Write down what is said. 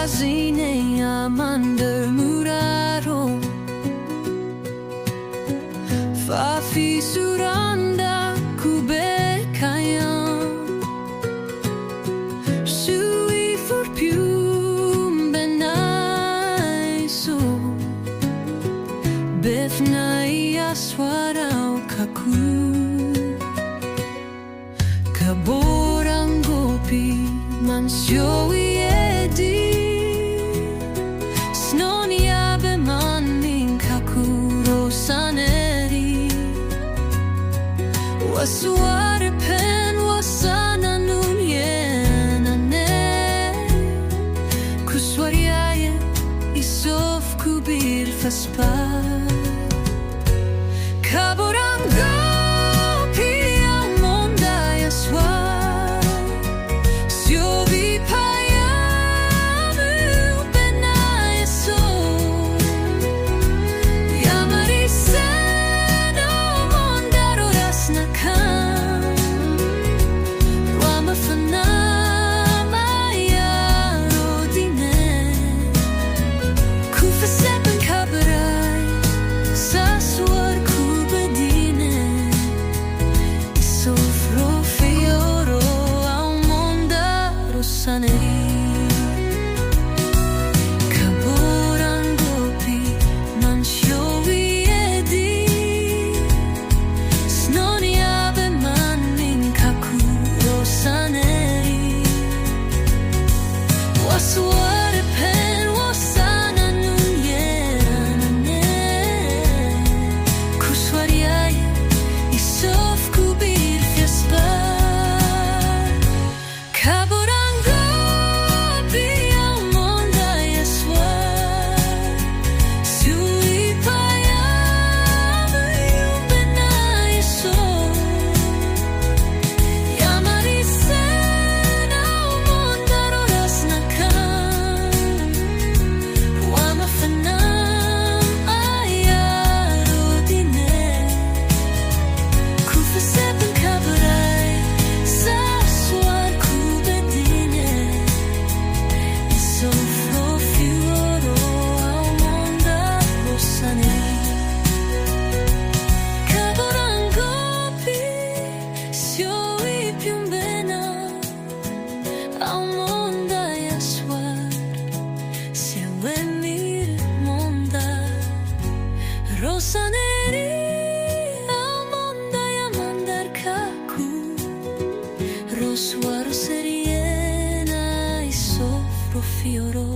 quasi a mandar muraro fa fissuranda kubekayam sui for più benai so befnai aswarau kaku kaborang gopi mansyowi Suare pen wasana nun yenane Kuswariaye isof kubir faspa Kaborango pia mondaya swar Siovi payamu benaya so Yamari seno mondaro rasnaka Rosa neri almondaya mandar kaku Roswaro seriena e sofro fioro